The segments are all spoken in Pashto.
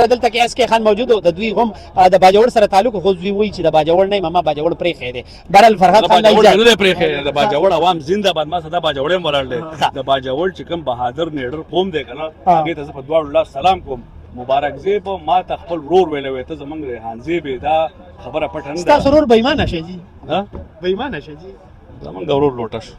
سره دلته کې اس کې خان موجود او د دوی هم د باجوړ سره تعلق خو دوی وایي چې د باجوړ نه ماما باجوړ پرې خېده برل فرحت خان نه پرې خېده د باجوړ عوام زنده باد ما صدا باجوړ مرل دي د باجوړ چې کوم بهادر نیډر قوم دی کنه هغه ته په دعا الله سلام کوم مبارک زیب ما ته خپل ورور ویلوي ته زمونږ ریحان زیب دا خبره پټه نه ده تاسو ورور بېمانه شي جی ها بېمانه شي جی زمونږ ورور لوټه شو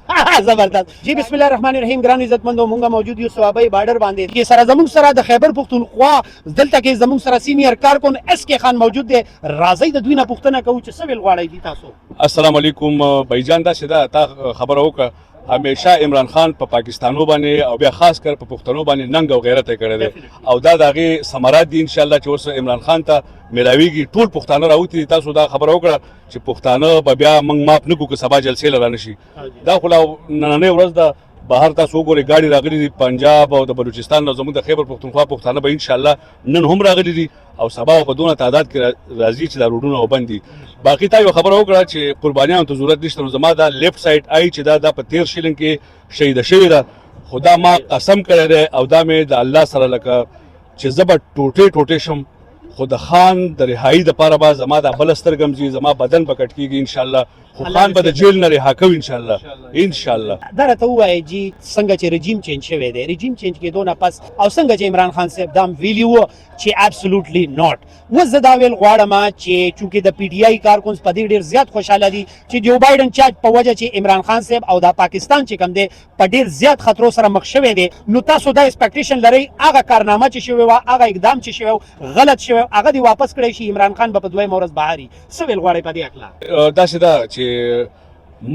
زبردست جی بسم الله الرحمن الرحیم ګران عزتمندو مونږه موجود یو صوابۍ بارډر باندې کې سره زمونږ سره د خیبر پختونخوا دلته کې زمونږ سره سینیئر کارکون اس کے خان موجود دی راځي د دوی نه پوښتنه کوو چې څه ویل غواړئ دي تاسو السلام علیکم بھائی جان دا سیدا تا خبره وکړه همیشه عمران خان په پاکستانو باندې او بیا خاص کر په پښتنو باندې ننګ او غیرت یې کړی دی او دا د هغې ثمرات دي انشاءالله چې اوس عمران خان ته میلاویږي ټول پښتانه راوتي دي تاسو دا خبره وکړه چې پښتانه به بیا موږ ماف نه کړو که سبا جلسې له رانه شي دا خو لا نننۍ ورځ ده بهر تاسو وګورئ ګاډي راغلي دي پنجاب او د بلوچستان نه زموږ د خیبر پښتونخوا پښتانه به انشاءالله نن هم راغلي دي او سبا په دونه تعداد کې راځي چې دا روډونه وبند دي باقي تا یو خبره وکړه چې قربانیانو ته ضرورت نشته نو زما دا لیفټ سایډ آی چې دا په 13 شلنګ کې شهیده شوې ده خدا ما قسم کړی دی او دا مې د الله سره لکه چې زه به ټوټې شم خو د خان د رهایي دپاره به زما دا بله سترګه ځي زما بدن به کټ کېږي انشاءالله خو خان به د جیل نه رها کوي انشاءالله دا راته ووایئ جی څنګه چې رژیم چینج شوی دی رژیم چینج کېدو نه پس او څنګه چې عمران خان صاحب دا هم ویلي وو چې ابسولوټلی ناٹ اوس زه دا ویل غواړم چې چونکې د پی ډي آی کارکونز په دې ډېر زیات خوشحاله دي چې جو بایډن چارج په وجه چې عمران خان صاحب او دا پاکستان چې کوم دی په ډېر زیات خطرو سره مخ شوی دی نو تاسو دا ایکسپیکټیشن لرئ هغه کارنامه چې شوی وه هغه اقدام چې شوی غلط شوی هغه دې واپس کړی شي عمران خان به په دویمه ورځ بهاري څه ویل غواړئ په دې هکله داسې ده چې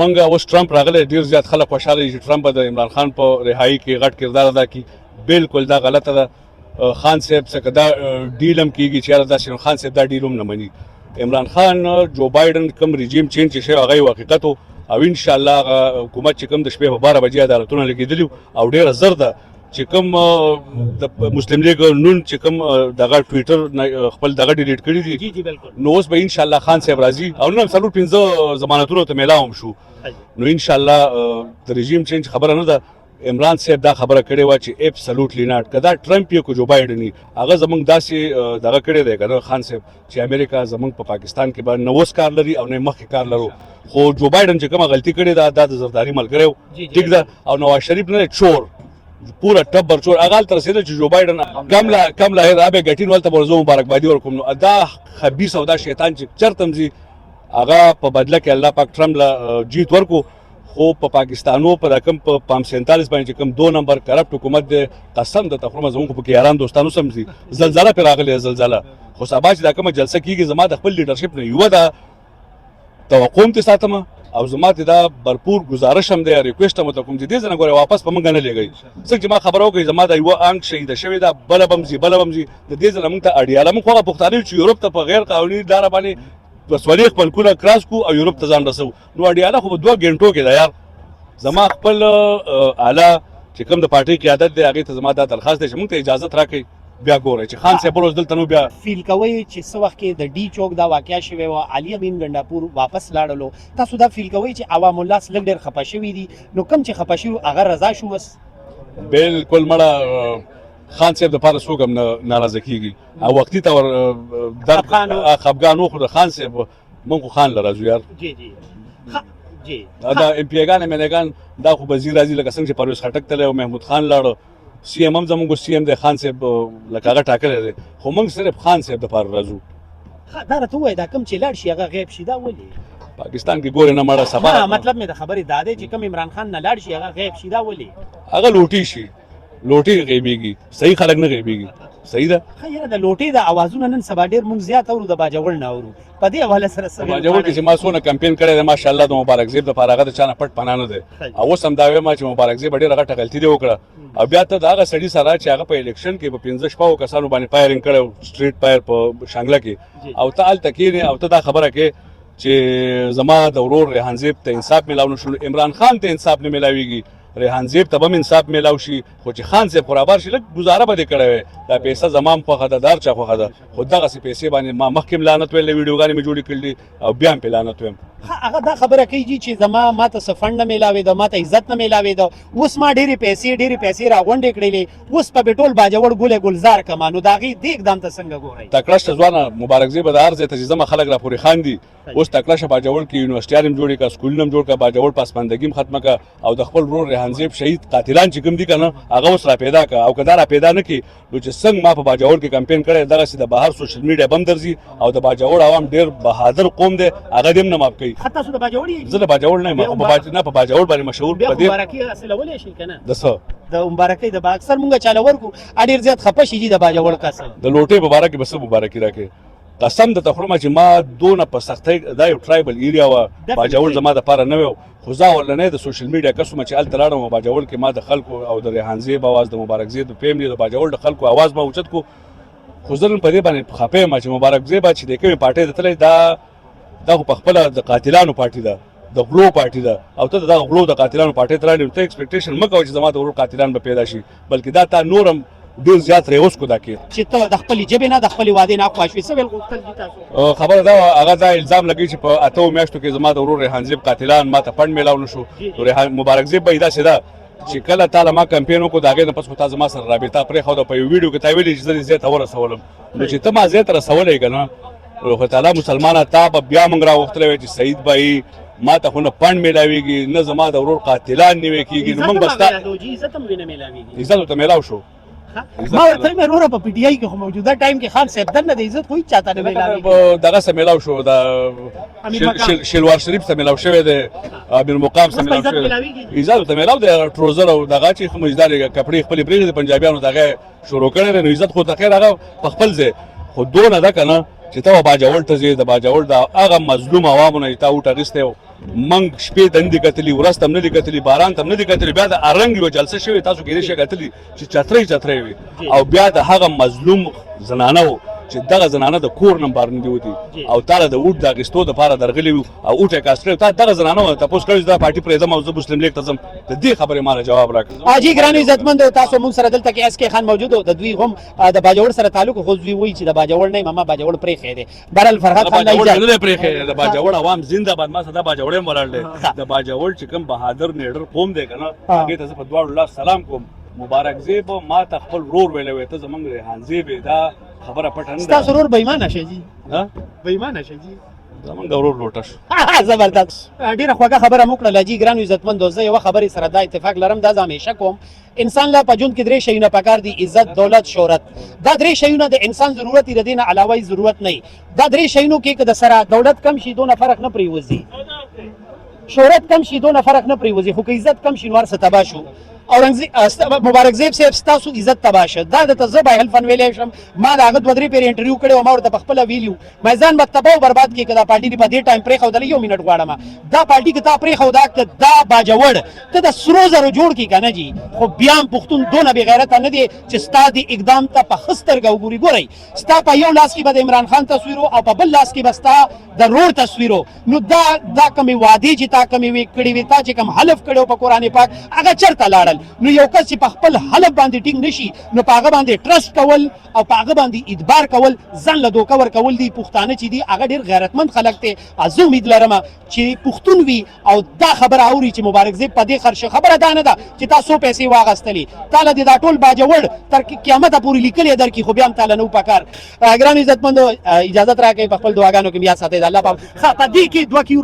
منګه اوس ټرمپ راغلی ډېر زیات خلک خوشحاله دي چې ټرمپ به د عمران خان په رهایي کې غټ کردار ادا کړي بالکل دا غلطه ده خان صاحب څخه دا ډیل هم کېږي چې یاره داسې خان صاحب دا ډیل هم نه مني عمران خان جو بایډن کوم رژیم چینج چې شوی هغه یو حقیقت و او انشاءالله هغه حکومت چې کوم د شپې په 12 بجې عدالتونه لګېدلي او ډېره زر ده چې کوم د مسلم لیگ نون چې کوم دغه ټویټر خپل دغه ډیلیټ کړي دي نو اوس به انشاءالله خان صاحب راځي او نن څلور 15 ضمانتونو ته میلاو هم شو نو انشاءالله د رژیم چینج خبره نه ده عمران صاحب دا خبره کړې وه چې اپسلوټلی ناټ که دا ټرمپ یې کو جو بایډن یې هغه زموږ داسې دغه کړی دی که نه خان صاحب چې امریکا زموږ په پاکستان کې به نه اوس کار لري او نه مخکې کار لرو خو جو بایډن چې کومه غلطي کړې ده دا د زرداري ملګری و ټیک ده او نواز شریف نه چور پورا ټبر چور هغه هلته رسېده چې جو بایډن کم لاهر آب ګټین ولته به زه مبارکبادي ورکوم نو دا خبیث او دا شیطان چې چرته هم ځي هغه په بدله کې الله پاک ټرمپ له جیت ورکو خو په پاکستانو په رقم په 547 باندې چې کوم 2 نمبر کرپټ حکومت دی قسم د تخرم زموږ په کې یاران دوستانو سمځي زلزلہ پر راغلی زلزلہ خو سبا چې دا کومه جلسه کیږي زما د خپل لیډرشپ نه یو دا توقع ته ساتم او زما ته دا भरपूर گزارش هم دی ریکوست هم ته کوم دي ځنه غوړي واپس په منګ نه لګي څنګه چې ما خبرو کوي زما دا یو انګ شهید شوی دا بلبمزي د دې ځنه موږ ته اړیاله موږ خو پښتانه چې یورپ ته په غیر قانوني لار باندې وسولې خپل کوله کراس کو او یورپ ته ځان رسو نو اړیاله خو 2 غنټو کې دا یار زما خپل اعلی چې کوم د پارټي قیادت دی هغه ته زما دا درخواست دی چې موږ ته اجازه راکړي بیا ګورئ چې خان صاحب روز دلته نو بیا فیل کوي چې څه وخت کې د ډي چوک دا واقعیا شوی و علي امین ګنډاپور واپس لاړلو تاسو دا فیل کوي چې عوام الله لږ ډېر خپه شوي دي نو کوم چې خپه شوي هغه رضا شو بس بالکل مړه خان صاحب د پاره څوک هم ناراضه کیږي او وختي تور خفګان وخو د خان صاحب مونږ خان لراځو یار جی دا ام پی ګان امنګان دا خو وزیر راځي لکه څنګه چې پرویز خټک تل او محمود خان لاړو سی ام هم زموږ سی ام د خان صاحب لکه هغه ټاکل دي خو موږ صرف خان صاحب د پاره راځو دا راته وای دا کوم چې لاړ شي هغه غیب شي دا ولي پاکستان کې ګورې نه مړه سبا مطلب مې د خبرې دا دی چې کوم عمران خان نه لاړ شي هغه غیب شي دا ولي هغه لوټي شي لوټي غیبيږي صحیح خلک نه غیبيږي صحیح ده خیر د لوټي د اوازونه نن سبا ډیر مونږ زیات اورو د باجوړ نه اورو په دې حواله سره باجوړ کې چې ما سونه کمپاین کړی دی ماشاءالله د مبارک زیب د فارغه د چانه پټ پناه نه دی او اوس هم دا وایم چې مبارک زیب ډیره غټه غلطي دی وکړه او بیا ته دا هغه سړي سره چې هغه په الیکشن کې په 15 شپو کسانو باندې فایرینګ کړو سټریټ فایر په شانګله کې او ته ال تکینه او ته دا خبره کې چې زما د ورور ریحان زیب ته انصاف ملاو نشو عمران خان ته انصاف نه ملاويږي ریحان زیب ته هم انصاف میلاو شي خو چې خان صاحب خرابار شي لږ گزاره به دې کړی وی دا پیسه زما خوښه ده دار چا خوښه ده خو دغسې پیسې باندې ما مخکې هم لعنت ویلی ویډیوګانې مې جوړې کړي او بیا هم پې لعنت ویم هغه دا خبره کوي چې زما ماته څه فنډ نه میلاوې ده ماته عزت نه میلاوې ده اوس ما ډېرې پیسې راغونډې کړلې اوس په به ټول باجوړ ګل ګلزار کما نو د هغې دې اقدام ته څنګه ګورئ تکړه شته ځوانه مبارکزی به د هر ځای ته چې زما خلک راپورې خاندي اوس تکړه شه باجوړ کې یونیورسټیان هم جوړې کړه سکولونه هم جوړ کړه باجوړ پسماندګي هم ختمه کړه او د خپل ورور ریحان زیب شهید قاتلان چې کوم دي که نه هغه اوس را پیدا کړه او که دا را پیدا نه کړي نو چې څنګه ما په باجوړ کې کمپین کړی دغسې د بهر سوشل میډیا به هم درځي او د باجوړ عوام ډېر بهادر قوم دی هغه دې هم نه ماف کوي حتی تاسو د باجوړ یې زه د باجوړ نه یم نه په باجوړ باندې مشهور بیا په خو دې مبارکي حاصلولی شي که نه د څه د مبارکۍ د با اکثر مونږ چاله ورکو ډېر زیات خفه شي چې د باجوړ قسم د لوټې په باره کې به څه مبارکي راکړې قسم درته خورم چې ما دونه په سختۍ دا یو ټرایبل ایریا وه باجوړ زما دپاره نه وی خو زه اولنی د سوشل میډیا کس وم چې هلته لاړم باجوړ کې ما د خلکو او د ریحان زیب اواز د مبارکزی د فیملی د باجوړ د خلکو اواز ما اوچت کو خو زه نن په دې باندې خفه یم چې مبارکزی به چې د کومې پارټۍ ته تللی دا خو پخپله د قاتلانو پارټي ده د غلو پارټي ده او ته دغه غلو د قاتلانو پارټۍ ته لاړې ته ایکسپیکټیشن مه کوه چې زما د ورور قاتلان به پیدا شي بلکې دا تا نورم ډېر زیات ریوس کو دا کې چې ته د خپلې ژبې نه د خپلې وعدې نه خوښ وي څه ویل غوښتل دي تاسو خبره دا وه هغه دا الزام لګوي چې په 8 میاشتو کې زما د ورور ریحان زیب قاتلان ما ته فنډ میلاو نه شو نو ریحان مبارکزی به یې داسې ده چې کله تا له ما کمپین وکړو د هغې نه پس خو تا زما سره رابطه پرېښوده په یو ویډیو کې تا ویلي چې زه دې ځای ته ورسولم نو چې ته ما ځای ته رسولی که نه خو تعالی مسلمانه تا به بیا موږ راغوښتلی وی چې سعید به ما ته خو نه فنډ میلاویږي نه زما د ورور قاتلان نوی کېږي نو موږ به ستا عزت هم نه میلاویږي عزت ورته میلاو شو ما ورته وایم وروره په پی ټي آی کې خو موجوده ټایم کې خان صاحب دننه د عزت خو هېڅ چاته نه میلاویږي دغسې میلاو شو د شلوار شریف ته میلاو شوی دی امیر مقام ته میلاو شوی دی عزت ورته میلاو دی ټروزر او دغه چې مزدار کپړې خپلې پرېږدي پنجابیانو دغه شروع کړی دی نو عزت خو ته خیر هغه په خپل ځای خو دونه ده که نه چې ته باجوړ ته ځې د باجوړ د هغه مظلوم عوامو نه چې تا اوټ اخیستی و موږ شپې ته نه دي کتلي ورځ ته هم نه دي کتلي باران ته هم نه دي کتلي بیا د ارنګ یوه جلسه شوې تاسو کېدای شئ کتلي چې چترۍ وي او بیا د هغه مظلوم زنانه و چې دغه زنانه د کور نه بهر نه دي وتي او تا له د اوټ د اخیستو دپاره درغلي وو او اوټ یې کاسټ کړی تا دغه زنانه وه تپوس کړی چې دا پارټي پرېږدم او زه مسلم لیګ ته ځم د دې خبرې ما له جواب راکړه حاجي ګرانو عزتمند تاسو مونږ سره دلته کې اس کې خان موجود و د دوی هم د باجوړ سره تعلق خو دوی وایي چې د باجوړ نه یم ما باجوړ پرېښی دی بهرحال فرهاد خان باجوړ نه دی پرېښی د باجوړ عوام زنده باد ما سره دا باجوړ هم ولاړ دی د باجوړ چې کوم بهادر نیډر قوم دی که نه هغې ته زه په دواړو لاس سلام کوم مبارکزی به ما ته خپل ورور ویلی وی ته زموږ ریحان زیب یې دا خبره پټه نه ده ستاسو ورور بېایمانه شه جي ها بېایمانه شه جي زمونږ ورور لوټه شو زبردست ډېره خوږه خبره مو کړله جي ګرانو عزتمندو زه یوه خبرې سره دا اتفاق لرم دا زه همیشه کوم انسان لا په ژوند کې درې شیونه پکار دي عزت دولت شهرت دا درې شیونه د انسان ضرورت یې د دې نه علاوه ضرورت نه دا درې شیونو کې که د سره دولت کم شي دونه فرق نه پرېوځي شهرت کم شي دونه فرق نه پرېوځي خو که عزت کم شي نو هر څه تباه شو مبارکزیب صاحب ستاسو عزت تباه شه دا درته زه به حلفن ویلی شم ما د هغه دوه درې پېرې انټرویو کړی و ما ورته پخپله ویلي وو ما ځان به تباه او برباد کړي که دا پارټي دې په دې ټایم پرېښودله یو منټ غواړم دا پارټي که تا پرېښوده که دا باجوړ ته د سرو زرو جوړ کړي که نه جي خو بیا هم پښتون دونه بې غیرته نه دی چې ستا دې اقدام ته په ښه سترګه وګوري ګورئ ستا په یو لاس کې به د عمران خان تصویر او په بل لاس کې به ستا د رور تصویر نو دا کومې وعدې چې تا کومې کړې وې تا چې کوم حلف کړی و په قرآن پاک هغه چېرته لاړل نو یو کس چې په خپل حلف باندې ټینګ نشي نو په هغه باندې ټرسټ کول او په هغه باندې اعتبار کول ځان له دوکه ورکول دي پښتانه چې دي هغه ډېر غیرتمند خلک دی زه امید لرم چې پښتون وي او دا خبره اوري چې مبارکزی په دې خرچه خبره دا نه ده چې تا 100 پیسې واغستلې تا له دې دا ټول باجوړ تر قیامته پورې لیکلې درکړي خو بیا هم تا له نه پکار ګرانو عزتمندو اجازت راکړئ په خپل دعاګانو کې بیا ساتئ د الله په دې کې دوه کیو